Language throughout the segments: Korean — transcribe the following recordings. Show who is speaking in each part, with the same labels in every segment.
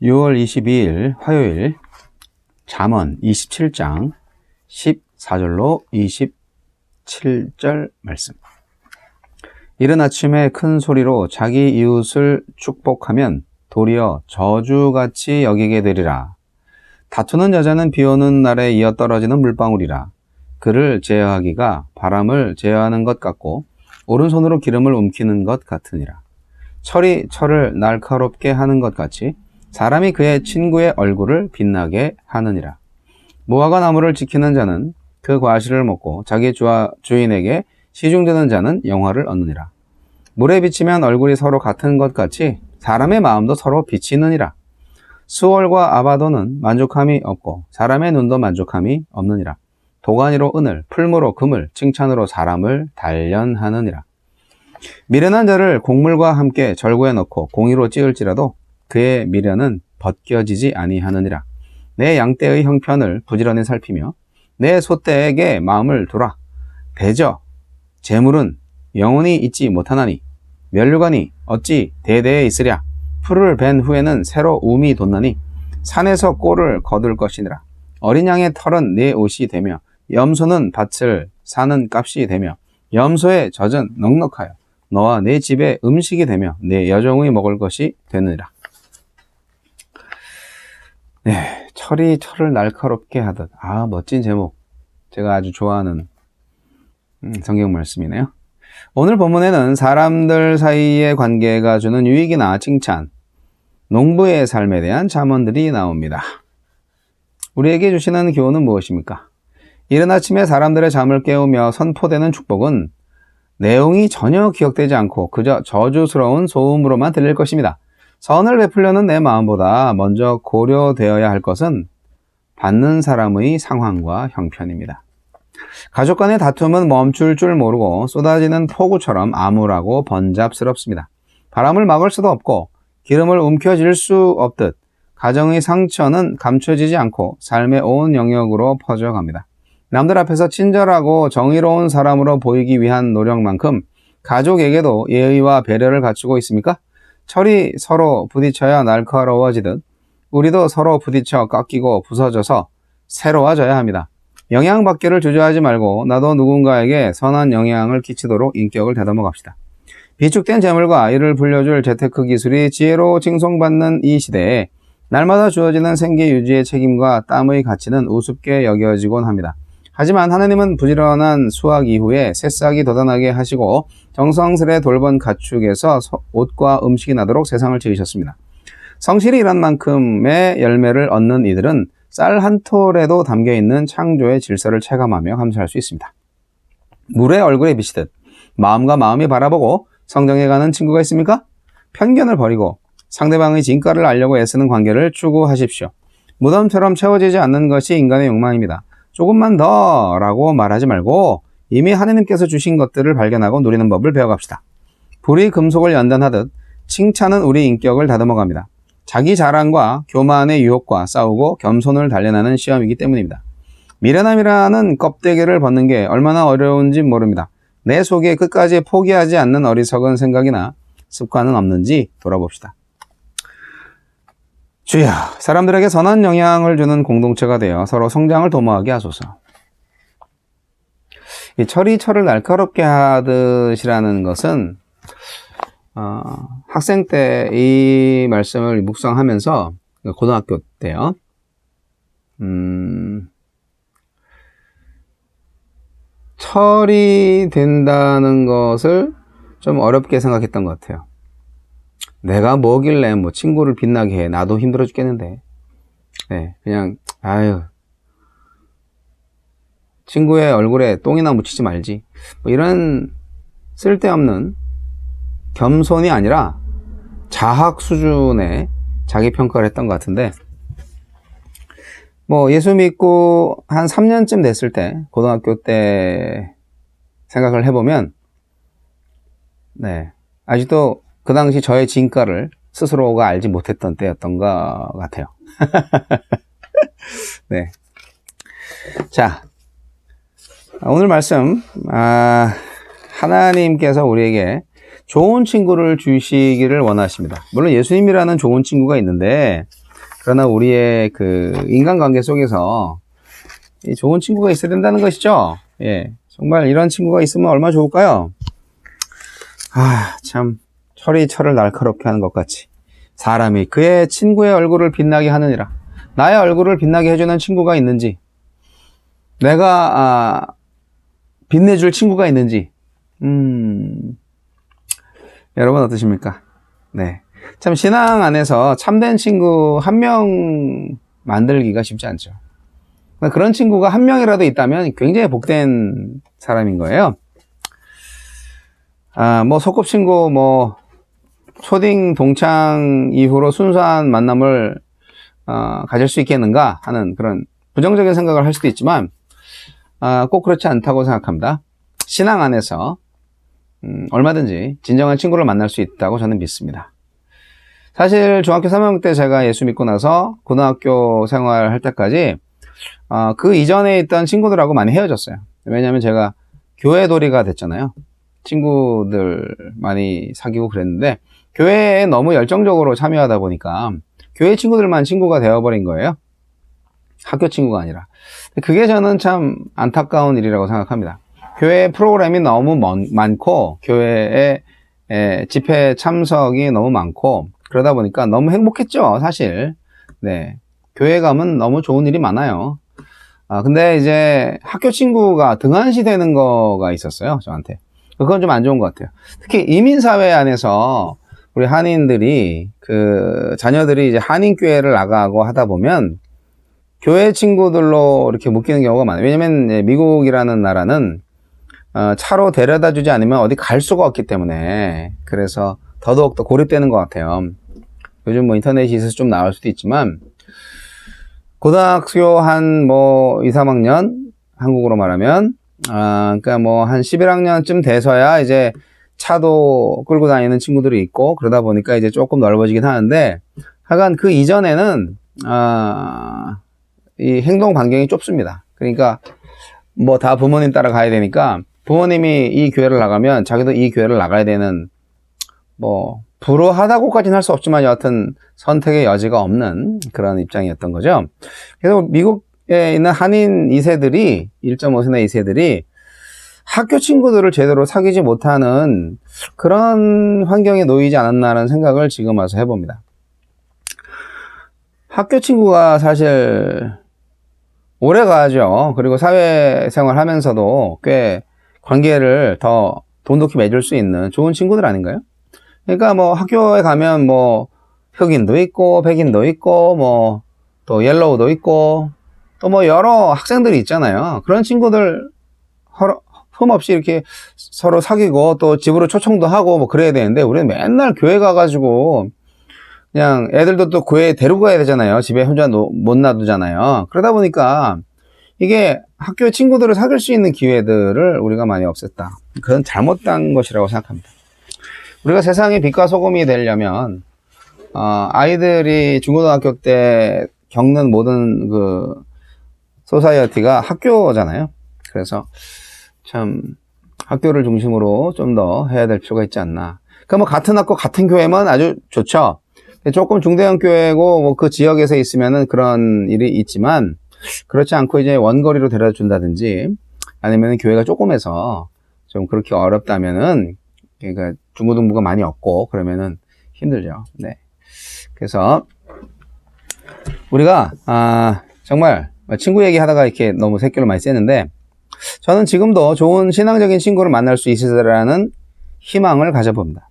Speaker 1: 6월 22일 화요일 잠언 27장 14절로 27절 말씀. 이른 아침에 큰 소리로 자기 이웃을 축복하면 도리어 저주같이 여기게 되리라. 다투는 여자는 비오는 날에 이어 떨어지는 물방울이라. 그를 제어하기가 바람을 제어하는 것 같고 오른손으로 기름을 움키는 것 같으니라. 철이 철을 날카롭게 하는 것 같이 사람이 그의 친구의 얼굴을 빛나게 하느니라. 무화과 나무를 지키는 자는 그 과실을 먹고 자기 주인에게 시중드는 자는 영화를 얻느니라. 물에 비치면 얼굴이 서로 같은 것 같이 사람의 마음도 서로 비치느니라. 수월과 아바도는 만족함이 없고 사람의 눈도 만족함이 없느니라. 도가니로 은을, 풀무로 금을, 칭찬으로 사람을 단련하느니라. 미련한 자를 곡물과 함께 절구에 넣고 공의로 찌을지라도 그의 미련은 벗겨지지 아니하느니라. 내 양떼의 형편을 부지런히 살피며 내 소떼에게 마음을 두라. 대저 재물은 영원히 있지 못하나니 면류관이 어찌 대대에 있으랴. 풀을 벤 후에는 새로 움이 돋나니 산에서 꼴을 거둘 것이니라. 어린 양의 털은 네 옷이 되며 염소는 밭을 사는 값이 되며 염소의 젖은 넉넉하여 너와 내 집의 음식이 되며 내 여종의 먹을 것이 되느니라. 네, 철이 철을 날카롭게 하듯. 멋진 제목. 제가 아주 좋아하는 성경 말씀이네요. 오늘 본문에는 사람들 사이의 관계가 주는 유익이나 칭찬, 농부의 삶에 대한 잠언들이 나옵니다. 우리에게 주시는 교훈은 무엇입니까? 이른 아침에 사람들의 잠을 깨우며 선포되는 축복은 내용이 전혀 기억되지 않고 그저 저주스러운 소음으로만 들릴 것입니다. 선을 베풀려는 내 마음보다 먼저 고려되어야 할 것은 받는 사람의 상황과 형편입니다. 가족 간의 다툼은 멈출 줄 모르고 쏟아지는 폭우처럼 암울하고 번잡스럽습니다. 바람을 막을 수도 없고 기름을 움켜쥘 수 없듯 가정의 상처는 감춰지지 않고 삶의 온 영역으로 퍼져갑니다. 남들 앞에서 친절하고 정의로운 사람으로 보이기 위한 노력만큼 가족에게도 예의와 배려를 갖추고 있습니까? 철이 서로 부딪혀야 날카로워지듯 우리도 서로 부딪혀 깎이고 부서져서 새로워져야 합니다. 영향받기를 주저하지 말고 나도 누군가에게 선한 영향을 끼치도록 인격을 다듬어 갑시다. 비축된 재물과 이를 불려줄 재테크 기술이 지혜로 칭송받는 이 시대에 날마다 주어지는 생계 유지의 책임과 땀의 가치는 우습게 여겨지곤 합니다. 하지만 하나님은 부지런한 수확 이후에 새싹이 돋아나게 하시고 정성스레 돌본 가축에서 옷과 음식이 나도록 세상을 지으셨습니다. 성실히 일한 만큼의 열매를 얻는 이들은 쌀 한 톨에도 담겨있는 창조의 질서를 체감하며 감사할 수 있습니다. 물의 얼굴에 비치듯 마음과 마음이 바라보고 성장해가는 친구가 있습니까? 편견을 버리고 상대방의 진가를 알려고 애쓰는 관계를 추구하십시오. 무덤처럼 채워지지 않는 것이 인간의 욕망입니다. 조금만 더 라고 말하지 말고 이미 하느님께서 주신 것들을 발견하고 누리는 법을 배워갑시다. 불이 금속을 연단하듯 칭찬은 우리 인격을 다듬어갑니다. 자기 자랑과 교만의 유혹과 싸우고 겸손을 단련하는 시험이기 때문입니다. 미련함이라는 껍데기를 벗는 게 얼마나 어려운지 모릅니다. 내 속에 끝까지 포기하지 않는 어리석은 생각이나 습관은 없는지 돌아봅시다. 주여, 사람들에게 선한 영향을 주는 공동체가 되어 서로 성장을 도모하게 하소서. 이 철이 철을 날카롭게 하듯이라는 것은 학생 때 이 말씀을 묵상하면서 고등학교 때요. 철이 된다는 것을 좀 어렵게 생각했던 것 같아요. 내가 뭐길래 친구를 빛나게 해. 나도 힘들어 죽겠는데. 네, 그냥 친구의 얼굴에 똥이나 묻히지 말지. 이런 쓸데없는 겸손이 아니라 자학 수준의 자기 평가를 했던 것 같은데, 예수 믿고 한 3년쯤 됐을 때, 고등학교 때 생각을 해보면, 아직도 그 당시 저의 진가를 스스로가 알지 못했던 때였던 것 같아요. 네. 자, 오늘 말씀, 하나님께서 우리에게 좋은 친구를 주시기를 원하십니다. 물론 예수님이라는 좋은 친구가 있는데 그러나 우리의 그 인간관계 속에서 이 좋은 친구가 있어야 된다는 것이죠. 예. 정말 이런 친구가 있으면 얼마나 좋을까요? 참, 철이 철을 날카롭게 하는 것 같이. 사람이 그의 친구의 얼굴을 빛나게 하느니라. 나의 얼굴을 빛나게 해주는 친구가 있는지, 내가, 빛내줄 친구가 있는지, 여러분 어떠십니까? 네. 참, 신앙 안에서 참된 친구 한 명 만들기가 쉽지 않죠. 그런 친구가 한 명이라도 있다면 굉장히 복된 사람인 거예요. 뭐, 소꿉친구, 뭐, 초딩 동창 이후로 순수한 만남을, 가질 수 있겠는가 하는 그런 부정적인 생각을 할 수도 있지만, 꼭 그렇지 않다고 생각합니다. 신앙 안에서, 얼마든지 진정한 친구를 만날 수 있다고 저는 믿습니다. 사실 중학교 3학년 때 제가 예수 믿고 나서 고등학교 생활할 때까지 그 이전에 있던 친구들하고 많이 헤어졌어요. 왜냐하면 제가 교회돌이가 됐잖아요. 친구들 많이 사귀고 그랬는데 교회에 너무 열정적으로 참여하다 보니까 교회 친구들만 친구가 되어버린 거예요. 학교 친구가 아니라. 그게 저는 참 안타까운 일이라고 생각합니다. 교회 프로그램이 너무 많고 교회에 집회 참석이 너무 많고 그러다 보니까 너무 행복했죠, 사실. 네. 교회 가면 너무 좋은 일이 많아요. 근데 이제 학교 친구가 등한시 되는 거가 있었어요, 저한테. 그건 좀 안 좋은 것 같아요. 특히 이민사회 안에서 우리 한인들이, 자녀들이 이제 한인교회를 나가고 하다 보면 교회 친구들로 이렇게 묶이는 경우가 많아요. 왜냐면 미국이라는 나라는 차로 데려다 주지 않으면 어디 갈 수가 없기 때문에 그래서 더더욱 고립되는 것 같아요. 요즘 뭐 인터넷이 있어서 좀 나을 수도 있지만 고등학교 한 2, 3학년 한국으로 말하면 그러니까 뭐 한 11학년쯤 돼서야 이제 차도 끌고 다니는 친구들이 있고 그러다 보니까 이제 조금 넓어지긴 하는데 하여간 그 이전에는 이 행동 반경이 좁습니다. 그러니까 뭐 다 부모님 따라 가야 되니까 부모님이 이 교회를 나가면 자기도 이 교회를 나가야 되는 뭐 불우하다고까지는 할 수 없지만 여하튼 선택의 여지가 없는 그런 입장이었던 거죠. 그래서 미국에 있는 한인 2세들이 1.5세나 2세들이 학교 친구들을 제대로 사귀지 못하는 그런 환경에 놓이지 않았나라는 생각을 지금 와서 해봅니다. 학교 친구가 사실 오래 가죠. 그리고 사회생활 하면서도 꽤 관계를 더 돈독히 맺을 수 있는 좋은 친구들 아닌가요? 그러니까 뭐 학교에 가면 뭐 흑인도 있고 백인도 있고 뭐 또 옐로우도 있고 또 뭐 여러 학생들이 있잖아요. 그런 친구들 흠없이 이렇게 서로 사귀고 또 집으로 초청도 하고 뭐 그래야 되는데 우리는 맨날 교회 가가지고 그냥 애들도 또 교회에 데리고 가야 되잖아요. 집에 혼자 못 놔두잖아요. 그러다 보니까 이게 학교 친구들을 사귈 수 있는 기회들을 우리가 많이 없앴다. 그건 잘못된 것이라고 생각합니다. 우리가 세상의 빛과 소금이 되려면 아이들이 중고등학교 때 겪는 모든 소사이어티가 학교잖아요. 그래서 참 학교를 중심으로 좀 더 해야 될 필요가 있지 않나. 그러니까 뭐 같은 학교 같은 교회면 아주 좋죠. 조금 중대형 교회고 뭐 그 지역에서 있으면은 그런 일이 있지만 그렇지 않고 이제 원거리로 데려다 준다든지 아니면 교회가 조금해서 좀 그렇게 어렵다면은 그러니까 중고등부가 많이 없고 그러면은 힘들죠. 네. 그래서 우리가 정말 친구 얘기하다가 이렇게 너무 새끼를 많이 쬐는데 저는 지금도 좋은 신앙적인 친구를 만날 수 있으리라는 희망을 가져봅니다.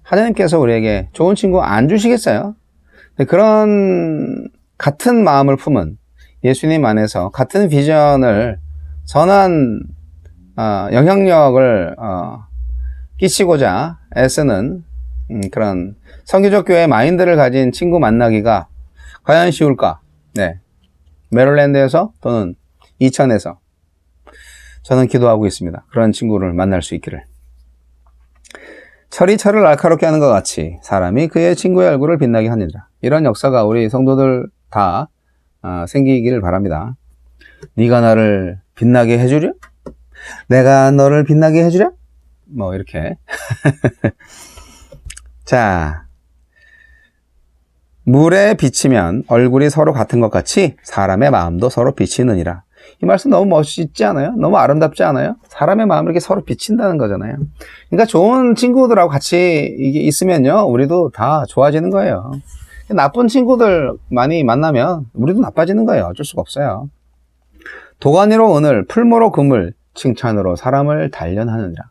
Speaker 1: 하나님께서 우리에게 좋은 친구 안 주시겠어요? 그런 같은 마음을 품은 예수님 안에서 같은 비전을 선한 영향력을 끼치고자 애쓰는 그런 선교적 교회 마인드를 가진 친구 만나기가 과연 쉬울까? 네. 메릴랜드에서 또는 이천에서 저는 기도하고 있습니다. 그런 친구를 만날 수 있기를. 철이 철을 날카롭게 하는 것 같이 사람이 그의 친구의 얼굴을 빛나게 하느니라. 이런 역사가 우리 성도들 다 생기기를 바랍니다. 네가 나를 빛나게 해주려? 내가 너를 빛나게 해주려? 뭐 이렇게 자 물에 비치면 얼굴이 서로 같은 것 같이 사람의 마음도 서로 비치느니라. 이 말씀 너무 멋있지 않아요? 너무 아름답지 않아요? 사람의 마음을 이렇게 서로 비친다는 거잖아요. 그러니까 좋은 친구들하고 같이 이게 있으면요, 우리도 다 좋아지는 거예요. 나쁜 친구들 많이 만나면 우리도 나빠지는 거예요. 어쩔 수가 없어요. 도가니로 은을, 풀무로 금을, 칭찬으로 사람을 단련하느니라.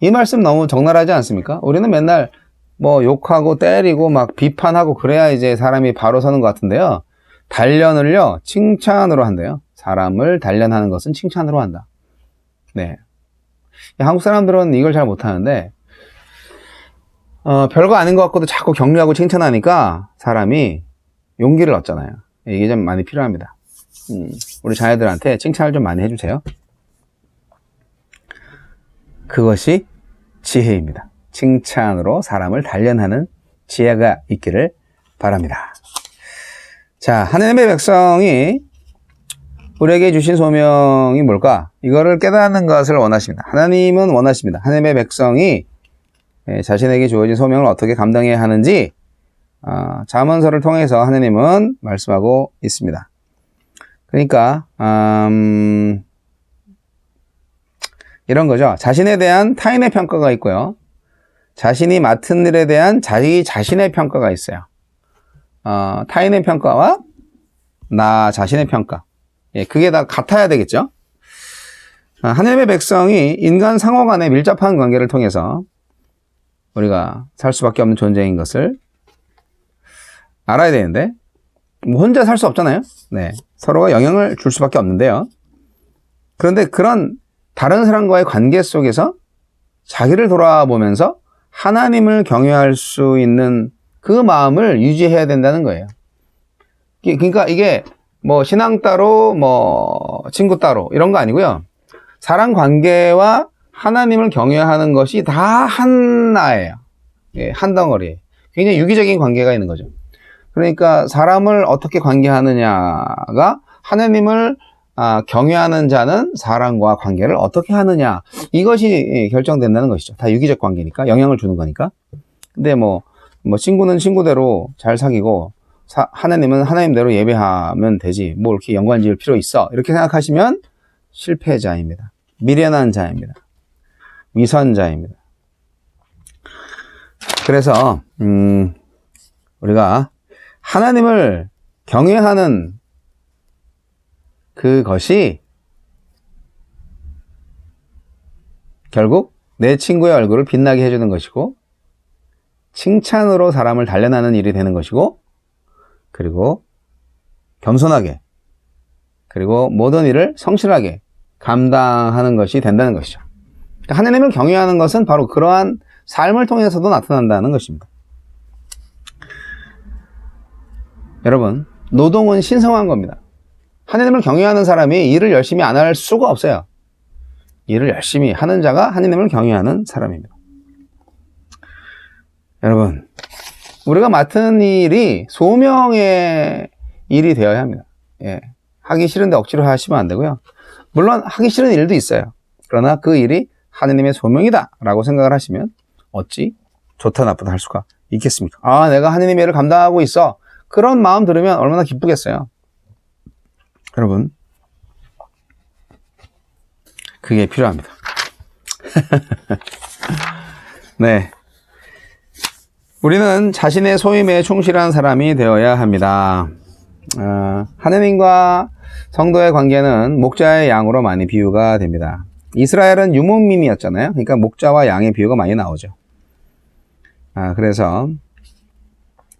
Speaker 1: 이 말씀 너무 적나라하지 않습니까? 우리는 맨날 뭐 욕하고 때리고 막 비판하고 그래야 이제 사람이 바로 서는 것 같은데요. 단련을요, 칭찬으로 한대요. 사람을 단련하는 것은 칭찬으로 한다. 네. 한국 사람들은 이걸 잘 못하는데, 별거 아닌 것 같고도 자꾸 격려하고 칭찬하니까 사람이 용기를 얻잖아요. 이게 좀 많이 필요합니다. 우리 자녀들한테 칭찬을 좀 많이 해주세요. 그것이 지혜입니다. 칭찬으로 사람을 단련하는 지혜가 있기를 바랍니다. 자, 하나님의 백성이 우리에게 주신 소명이 뭘까? 이거를 깨닫는 것을 원하십니다. 하나님은 원하십니다. 하나님의 백성이 자신에게 주어진 소명을 어떻게 감당해야 하는지 잠언서를 통해서 하나님은 말씀하고 있습니다. 그러니까 이런 거죠. 자신에 대한 타인의 평가가 있고요. 자신이 맡은 일에 대한 자기 자신의 평가가 있어요. 타인의 평가와 나 자신의 평가. 예, 그게 다 같아야 되겠죠. 하나님의 백성이 인간 상호 간의 밀접한 관계를 통해서 우리가 살 수밖에 없는 존재인 것을 알아야 되는데, 뭐 혼자 살 수 없잖아요. 네, 서로가 영향을 줄 수밖에 없는데요. 그런데 그런 다른 사람과의 관계 속에서 자기를 돌아보면서 하나님을 경외할 수 있는 그 마음을 유지해야 된다는 거예요. 그러니까 이게 뭐 신앙 따로 뭐 친구 따로 이런 거 아니고요. 사람 관계와 하나님을 경외하는 것이 다 하나예요. 예, 한 덩어리. 굉장히 유기적인 관계가 있는 거죠. 그러니까 사람을 어떻게 관계하느냐가 하나님을 경외하는 자는 사람과 관계를 어떻게 하느냐, 이것이 결정된다는 것이죠. 다 유기적 관계니까, 영향을 주는 거니까. 근데 뭐 친구는 친구대로 잘 사귀고 하나님은 하나님대로 예배하면 되지, 뭐 이렇게 연관 지을 필요 있어, 이렇게 생각하시면 실패자입니다. 미련한 자입니다. 위선자입니다. 그래서 우리가 하나님을 경외하는 그것이 결국 내 친구의 얼굴을 빛나게 해주는 것이고, 칭찬으로 사람을 단련하는 일이 되는 것이고, 그리고 겸손하게, 그리고 모든 일을 성실하게 감당하는 것이 된다는 것이죠. 하나님을 경외하는 것은 바로 그러한 삶을 통해서도 나타난다는 것입니다. 여러분, 노동은 신성한 겁니다. 하나님을 경외하는 사람이 일을 열심히 안 할 수가 없어요. 일을 열심히 하는 자가 하나님을 경외하는 사람입니다. 여러분, 우리가 맡은 일이 소명의 일이 되어야 합니다. 예, 하기 싫은데 억지로 하시면 안 되고요. 물론 하기 싫은 일도 있어요. 그러나 그 일이 하나님의 소명이다 라고 생각을 하시면 어찌 좋다 나쁘다 할 수가 있겠습니까? 내가 하나님의 일을 감당하고 있어. 그런 마음 들으면 얼마나 기쁘겠어요. 여러분, 그게 필요합니다. 네, 우리는 자신의 소임에 충실한 사람이 되어야 합니다. 하나님과 성도의 관계는 목자의 양으로 많이 비유가 됩니다. 이스라엘은 유목민이었잖아요. 그러니까 목자와 양의 비유가 많이 나오죠. 그래서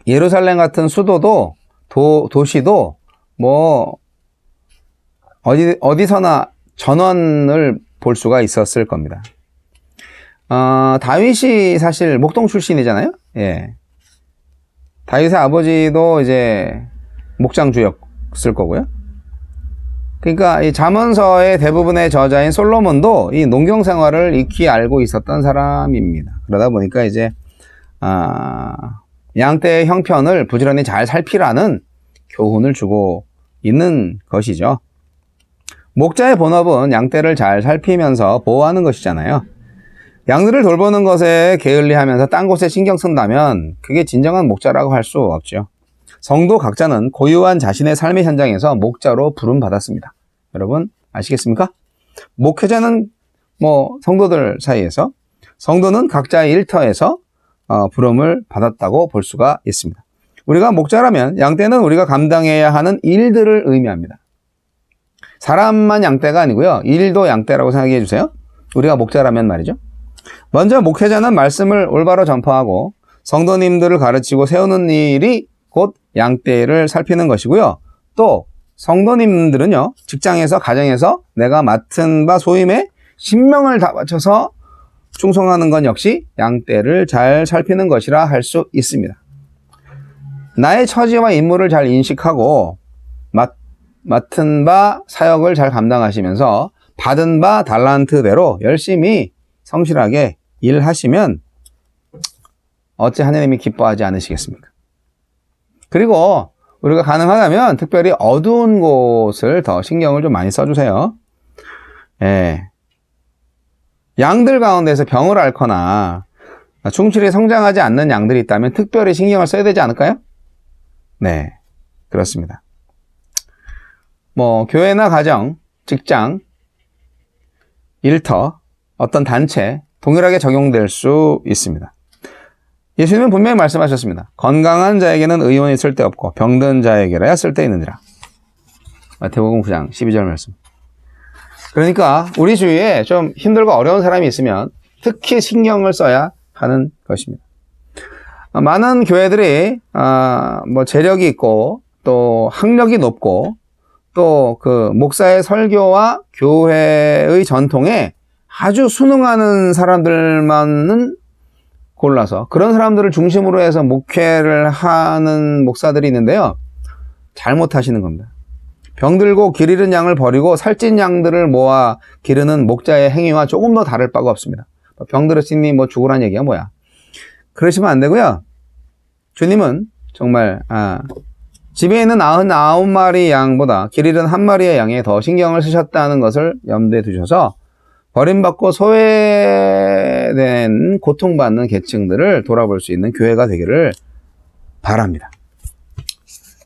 Speaker 1: 예루살렘 같은 수도도 도시도 뭐 어디서나 전원을 볼 수가 있었을 겁니다. 다윗이 사실 목동 출신이잖아요. 예. 다윗의 아버지도 이제 목장주였을 거고요. 그러니까 이 잠언서의 대부분의 저자인 솔로몬도 이 농경 생활을 익히 알고 있었던 사람입니다. 그러다 보니까 이제 양떼의 형편을 부지런히 잘 살피라는 교훈을 주고 있는 것이죠. 목자의 본업은 양떼를 잘 살피면서 보호하는 것이잖아요. 양들을 돌보는 것에 게을리하면서 딴 곳에 신경 쓴다면 그게 진정한 목자라고 할 수 없죠. 성도 각자는 고유한 자신의 삶의 현장에서 목자로 부름받았습니다. 여러분 아시겠습니까? 목회자는 성도들 사이에서, 성도는 각자의 일터에서 부름을 받았다고 볼 수가 있습니다. 우리가 목자라면 양떼는 우리가 감당해야 하는 일들을 의미합니다. 사람만 양떼가 아니고요, 일도 양떼라고 생각해 주세요. 우리가 목자라면 말이죠. 먼저 목회자는 말씀을 올바로 전파하고 성도님들을 가르치고 세우는 일이 곧 양떼를 살피는 것이고요. 또 성도님들은요, 직장에서, 가정에서 내가 맡은 바 소임에 신명을 다 바쳐서 충성하는 건 역시 양떼를 잘 살피는 것이라 할 수 있습니다. 나의 처지와 임무를 잘 인식하고 맡은 바 사역을 잘 감당하시면서 받은 바 달란트대로 열심히 성실하게 일하시면 어찌 하나님이 기뻐하지 않으시겠습니까? 그리고 우리가 가능하다면 특별히 어두운 곳을 더 신경을 좀 많이 써주세요. 양들 가운데서 병을 앓거나 충실히 성장하지 않는 양들이 있다면 특별히 신경을 써야 되지 않을까요? 네, 그렇습니다. 교회나 가정, 직장, 일터, 어떤 단체 동일하게 적용될 수 있습니다. 예수님은 분명히 말씀하셨습니다. 건강한 자에게는 의원이 쓸데없고 병든 자에게라야 쓸데있느니라. 마태복음 9장 12절 말씀. 그러니까 우리 주위에 좀 힘들고 어려운 사람이 있으면 특히 신경을 써야 하는 것입니다. 많은 교회들이 재력이 있고 또 학력이 높고 또 그 목사의 설교와 교회의 전통에 아주 순응하는 사람들만은 골라서 그런 사람들을 중심으로 해서 목회를 하는 목사들이 있는데요, 잘못하시는 겁니다. 병들고 길 잃은 양을 버리고 살찐 양들을 모아 기르는 목자의 행위와 조금 더 다를 바가 없습니다. 병들었으니 죽으란 얘기야 뭐야. 그러시면 안 되고요. 주님은 정말 집에 있는 99마리 양보다 길 잃은 한 마리의 양에 더 신경을 쓰셨다는 것을 염두에 두셔서 버림받고 소외된 고통받는 계층들을 돌아볼 수 있는 교회가 되기를 바랍니다.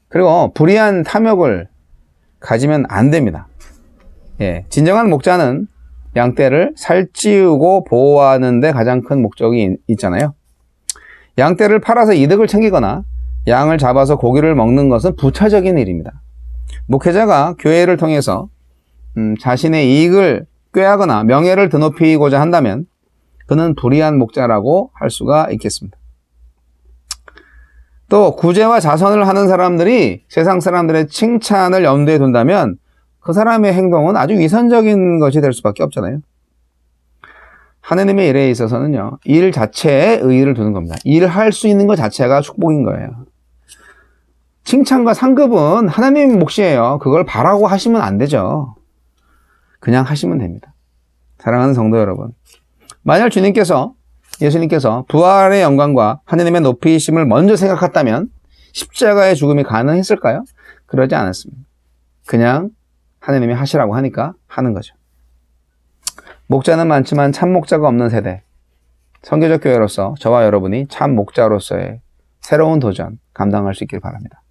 Speaker 1: 그리고 불의한 탐욕을 가지면 안 됩니다. 진정한 목자는 양떼를 살찌우고 보호하는 데 가장 큰 목적이 있잖아요. 양떼를 팔아서 이득을 챙기거나 양을 잡아서 고기를 먹는 것은 부차적인 일입니다. 목회자가 교회를 통해서 자신의 이익을 꾀하거나 명예를 드높이고자 한다면 그는 불의한 목자라고 할 수가 있겠습니다. 또 구제와 자선을 하는 사람들이 세상 사람들의 칭찬을 염두에 둔다면 그 사람의 행동은 아주 위선적인 것이 될 수밖에 없잖아요. 하느님의 일에 있어서는요, 일 자체에 의의를 두는 겁니다. 일할 수 있는 것 자체가 축복인 거예요. 칭찬과 상급은 하나님 몫이에요. 그걸 바라고 하시면 안 되죠. 그냥 하시면 됩니다. 사랑하는 성도 여러분, 만약 예수님께서 부활의 영광과 하느님의 높이심을 먼저 생각했다면 십자가의 죽음이 가능했을까요? 그러지 않았습니다. 그냥 하느님이 하시라고 하니까 하는 거죠. 목자는 많지만 참 목자가 없는 세대, 선교적 교회로서 저와 여러분이 참 목자로서의 새로운 도전 감당할 수 있길 바랍니다.